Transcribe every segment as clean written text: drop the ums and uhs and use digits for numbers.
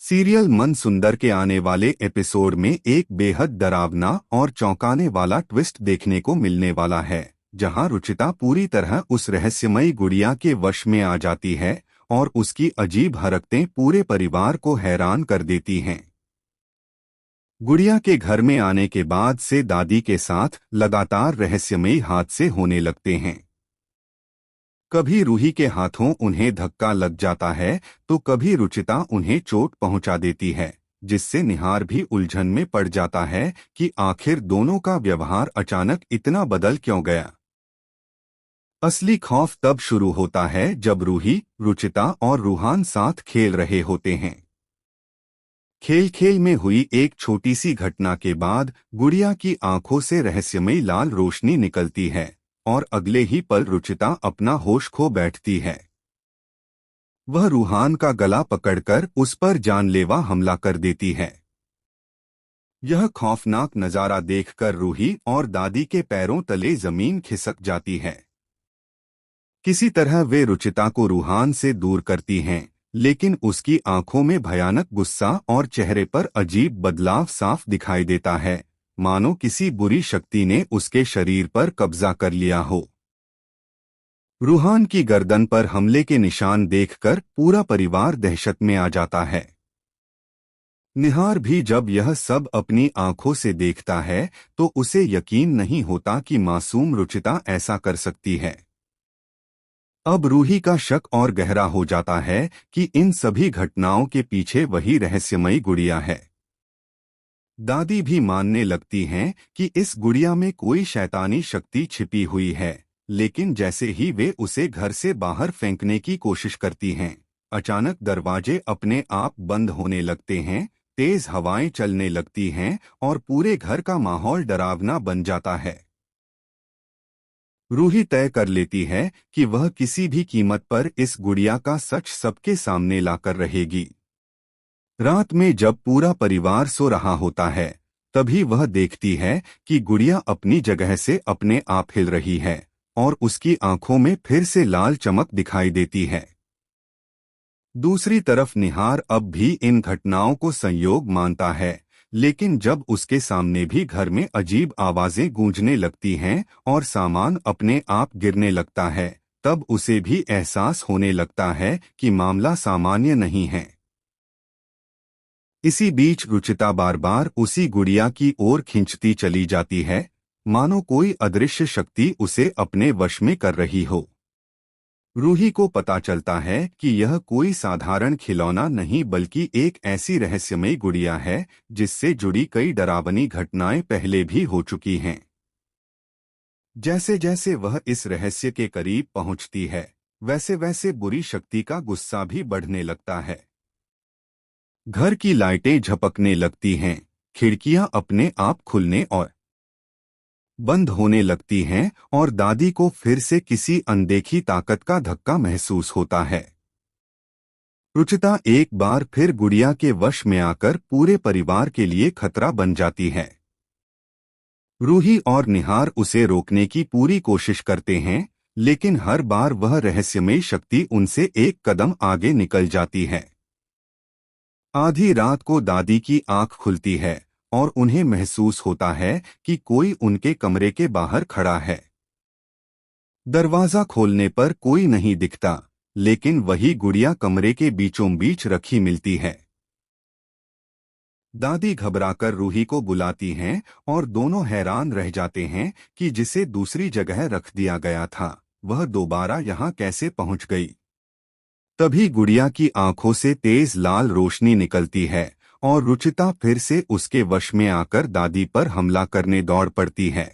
Serial मन सुंदर के आने वाले एपिसोड में एक बेहद डरावना और चौंकाने वाला ट्विस्ट देखने को मिलने वाला है, जहां रुचिता पूरी तरह उस रहस्यमयी गुड़िया के वश में आ जाती है और उसकी अजीब हरकतें पूरे परिवार को हैरान कर देती हैं। गुड़िया के घर में आने के बाद से दादी के साथ लगातार रहस्यमयी हादसे होने लगते हैं। कभी रूही के हाथों उन्हें धक्का लग जाता है तो कभी रुचिता उन्हें चोट पहुंचा देती है, जिससे निहार भी उलझन में पड़ जाता है कि आखिर दोनों का व्यवहार अचानक इतना बदल क्यों गया। असली खौफ तब शुरू होता है जब रूही, रुचिता और रूहान साथ खेल रहे होते हैं। खेल खेल में हुई एक छोटी सी घटना के बाद गुड़िया की आंखों से रहस्यमयी लाल रोशनी निकलती है और अगले ही पल रुचिता अपना होश खो बैठती है। वह रूहान का गला पकड़कर उस पर जानलेवा हमला कर देती है। यह खौफनाक नजारा देखकर रूही और दादी के पैरों तले जमीन खिसक जाती है। किसी तरह वे रुचिता को रूहान से दूर करती हैं, लेकिन उसकी आंखों में भयानक गुस्सा और चेहरे पर अजीब बदलाव साफ दिखाई देता है, मानो किसी बुरी शक्ति ने उसके शरीर पर कब्जा कर लिया हो। रूहान की गर्दन पर हमले के निशान देखकर पूरा परिवार दहशत में आ जाता है। निहार भी जब यह सब अपनी आंखों से देखता है तो उसे यकीन नहीं होता कि मासूम रुचिता ऐसा कर सकती है। अब रूही का शक और गहरा हो जाता है कि इन सभी घटनाओं के पीछे वही रहस्यमयी गुड़िया है। दादी भी मानने लगती हैं कि इस गुड़िया में कोई शैतानी शक्ति छिपी हुई है, लेकिन जैसे ही वे उसे घर से बाहर फेंकने की कोशिश करती हैं, अचानक दरवाजे अपने आप बंद होने लगते हैं, तेज हवाएं चलने लगती हैं और पूरे घर का माहौल डरावना बन जाता है। रूही तय कर लेती है कि वह किसी भी कीमत पर इस गुड़िया का सच सबके सामने लाकर रहेगी। रात में जब पूरा परिवार सो रहा होता है, तभी वह देखती है कि गुड़िया अपनी जगह से अपने आप हिल रही है और उसकी आंखों में फिर से लाल चमक दिखाई देती है। दूसरी तरफ निहार अब भी इन घटनाओं को संयोग मानता है, लेकिन जब उसके सामने भी घर में अजीब आवाजें गूंजने लगती हैं और सामान अपने आप गिरने लगता है, तब उसे भी एहसास होने लगता है कि मामला सामान्य नहीं है। इसी बीच रुचिता बार बार उसी गुड़िया की ओर खींचती चली जाती है, मानो कोई अदृश्य शक्ति उसे अपने वश में कर रही हो। रूही को पता चलता है कि यह कोई साधारण खिलौना नहीं बल्कि एक ऐसी रहस्यमयी गुड़िया है जिससे जुड़ी कई डरावनी घटनाएं पहले भी हो चुकी हैं। जैसे जैसे वह इस रहस्य के करीब पहुंचती है, वैसे वैसे बुरी शक्ति का गुस्सा भी बढ़ने लगता है। घर की लाइटें झपकने लगती हैं, खिड़कियां अपने आप खुलने और बंद होने लगती हैं और दादी को फिर से किसी अनदेखी ताकत का धक्का महसूस होता है। रुचिता एक बार फिर गुड़िया के वश में आकर पूरे परिवार के लिए खतरा बन जाती है। रूही और निहार उसे रोकने की पूरी कोशिश करते हैं, लेकिन हर बार वह रहस्यमयी शक्ति उनसे एक कदम आगे निकल जाती है। आधी रात को दादी की आंख खुलती है और उन्हें महसूस होता है कि कोई उनके कमरे के बाहर खड़ा है। दरवाजा खोलने पर कोई नहीं दिखता, लेकिन वही गुड़िया कमरे के बीचों बीच रखी मिलती है। दादी घबराकर रूही को बुलाती हैं और दोनों हैरान रह जाते हैं कि जिसे दूसरी जगह रख दिया गया था, वह दोबारा यहाँ कैसे पहुँच गई। तभी गुड़िया की आंखों से तेज लाल रोशनी निकलती है और रुचिता फिर से उसके वश में आकर दादी पर हमला करने दौड़ पड़ती है।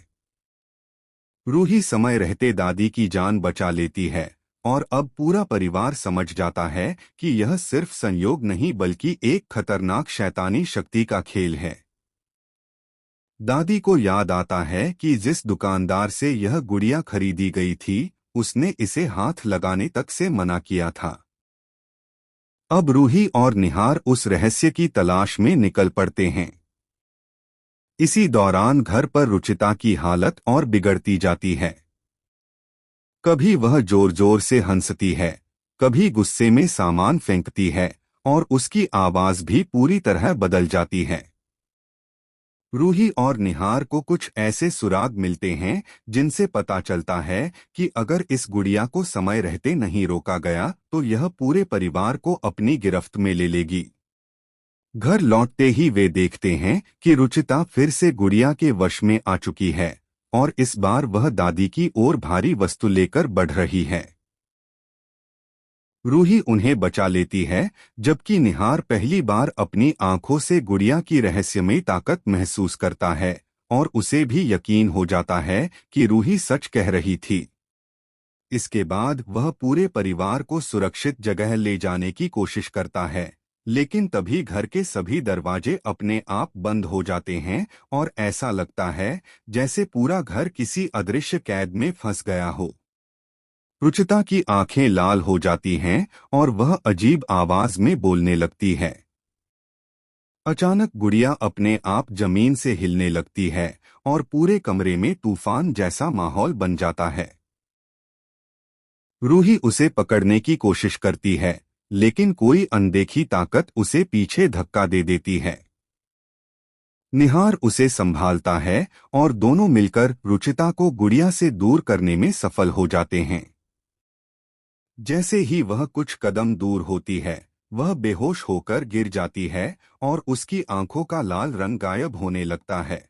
रूही समय रहते दादी की जान बचा लेती है और अब पूरा परिवार समझ जाता है कि यह सिर्फ संयोग नहीं बल्कि एक खतरनाक शैतानी शक्ति का खेल है। दादी को याद आता है कि जिस दुकानदार से यह गुड़िया खरीदी गई थी, उसने इसे हाथ लगाने तक से मना किया था। अब रूही और निहार उस रहस्य की तलाश में निकल पड़ते हैं। इसी दौरान घर पर रुचिता की हालत और बिगड़ती जाती है। कभी वह जोर जोर से हंसती है, कभी गुस्से में सामान फेंकती है और उसकी आवाज भी पूरी तरह बदल जाती है। रूही और निहार को कुछ ऐसे सुराग मिलते हैं जिनसे पता चलता है कि अगर इस गुड़िया को समय रहते नहीं रोका गया तो यह पूरे परिवार को अपनी गिरफ्त में ले लेगी। घर लौटते ही वे देखते हैं कि रुचिता फिर से गुड़िया के वश में आ चुकी है और इस बार वह दादी की ओर भारी वस्तु लेकर बढ़ रही है। रूही उन्हें बचा लेती है, जबकि निहार पहली बार अपनी आंखों से गुड़िया की रहस्यमयी ताकत महसूस करता है और उसे भी यकीन हो जाता है कि रूही सच कह रही थी। इसके बाद वह पूरे परिवार को सुरक्षित जगह ले जाने की कोशिश करता है, लेकिन तभी घर के सभी दरवाजे अपने आप बंद हो जाते हैं और ऐसा लगता है जैसे पूरा घर किसी अदृश्य कैद में फंस गया हो। रुचिता की आंखें लाल हो जाती हैं और वह अजीब आवाज में बोलने लगती है। अचानक गुड़िया अपने आप जमीन से हिलने लगती है और पूरे कमरे में तूफान जैसा माहौल बन जाता है। रूही उसे पकड़ने की कोशिश करती है, लेकिन कोई अनदेखी ताकत उसे पीछे धक्का दे देती है। निहार उसे संभालता है और दोनों मिलकर रुचिता को गुड़िया से दूर करने में सफल हो जाते हैं। जैसे ही वह कुछ कदम दूर होती है, वह बेहोश होकर गिर जाती है और उसकी आंखों का लाल रंग गायब होने लगता है।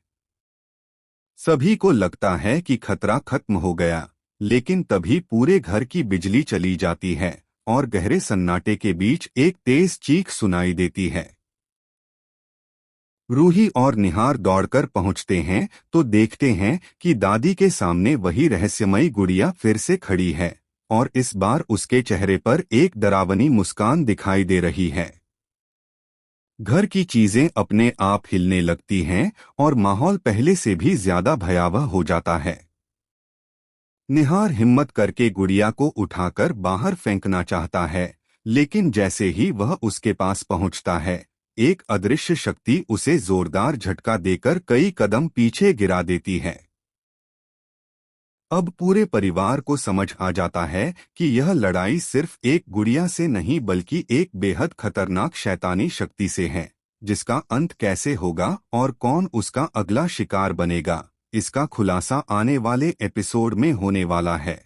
सभी को लगता है कि खतरा खत्म हो गया, लेकिन तभी पूरे घर की बिजली चली जाती है और गहरे सन्नाटे के बीच एक तेज चीख सुनाई देती है। रूही और निहार दौड़कर पहुंचते हैं तो देखते हैं कि दादी के सामने वही रहस्यमयी गुड़िया फिर से खड़ी है और इस बार उसके चेहरे पर एक डरावनी मुस्कान दिखाई दे रही है। घर की चीजें अपने आप हिलने लगती हैं और माहौल पहले से भी ज्यादा भयावह हो जाता है। निहार हिम्मत करके गुड़िया को उठाकर बाहर फेंकना चाहता है, लेकिन जैसे ही वह उसके पास पहुंचता है, एक अदृश्य शक्ति उसे जोरदार झटका देकर कई कदम पीछे गिरा देती है। अब पूरे परिवार को समझ आ जाता है कि यह लड़ाई सिर्फ एक गुड़िया से नहीं बल्कि एक बेहद खतरनाक शैतानी शक्ति से है, जिसका अंत कैसे होगा और कौन उसका अगला शिकार बनेगा, इसका खुलासा आने वाले एपिसोड में होने वाला है।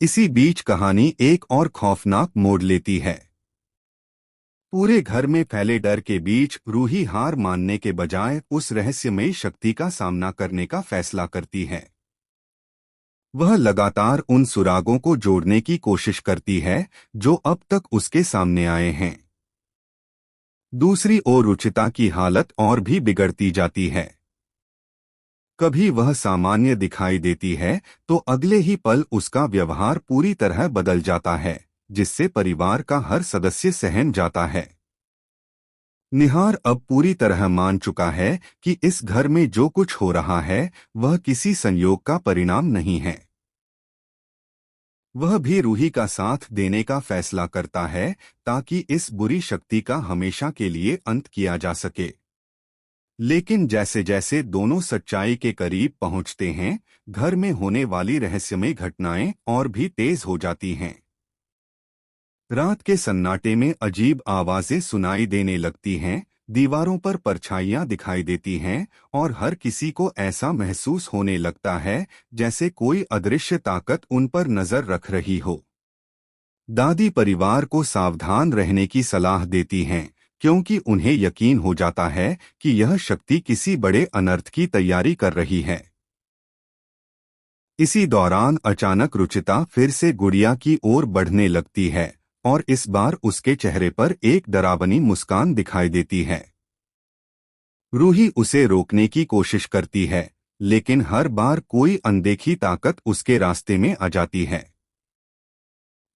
इसी बीच कहानी एक और खौफनाक मोड़ लेती है। पूरे घर में फैले डर के बीच रूही हार मानने के बजाय उस रहस्यमयी शक्ति का सामना करने का फैसला करती है। वह लगातार उन सुरागों को जोड़ने की कोशिश करती है जो अब तक उसके सामने आए हैं। दूसरी ओर रुचिता की हालत और भी बिगड़ती जाती है। कभी वह सामान्य दिखाई देती है तो अगले ही पल उसका व्यवहार पूरी तरह बदल जाता है, जिससे परिवार का हर सदस्य सहम जाता है। निहार अब पूरी तरह मान चुका है कि इस घर में जो कुछ हो रहा है वह किसी संयोग का परिणाम नहीं है। वह भी रूही का साथ देने का फैसला करता है ताकि इस बुरी शक्ति का हमेशा के लिए अंत किया जा सके। लेकिन जैसे जैसे दोनों सच्चाई के करीब पहुंचते हैं, घर में होने वाली रहस्यमयी घटनाएं और भी तेज हो जाती हैं। रात के सन्नाटे में अजीब आवाजें सुनाई देने लगती हैं, दीवारों पर परछाइयां दिखाई देती हैं और हर किसी को ऐसा महसूस होने लगता है जैसे कोई अदृश्य ताकत उन पर नजर रख रही हो। दादी परिवार को सावधान रहने की सलाह देती हैं, क्योंकि उन्हें यकीन हो जाता है कि यह शक्ति किसी बड़े अनर्थ की तैयारी कर रही है। इसी दौरान अचानक रुचिता फिर से गुड़िया की ओर बढ़ने लगती है और इस बार उसके चेहरे पर एक डरावनी मुस्कान दिखाई देती है। रूही उसे रोकने की कोशिश करती है, लेकिन हर बार कोई अनदेखी ताकत उसके रास्ते में आ जाती है।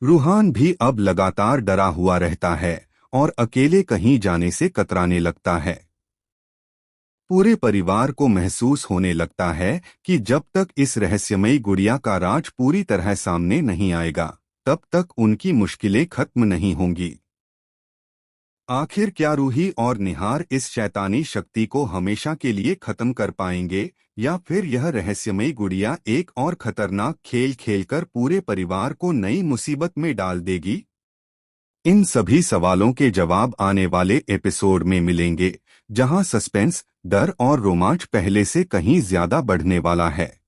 रूहान भी अब लगातार डरा हुआ रहता है और अकेले कहीं जाने से कतराने लगता है। पूरे परिवार को महसूस होने लगता है कि जब तक इस रहस्यमयी गुड़िया का राज पूरी तरह सामने नहीं आएगा, तब तक उनकी मुश्किलें खत्म नहीं होंगी। आखिर क्या रूही और निहार इस शैतानी शक्ति को हमेशा के लिए खत्म कर पाएंगे, या फिर यह रहस्यमयी गुड़िया एक और खतरनाक खेल खेलकर पूरे परिवार को नई मुसीबत में डाल देगी? इन सभी सवालों के जवाब आने वाले एपिसोड में मिलेंगे, जहां सस्पेंस, डर और रोमांच पहले से कहीं ज्यादा बढ़ने वाला है।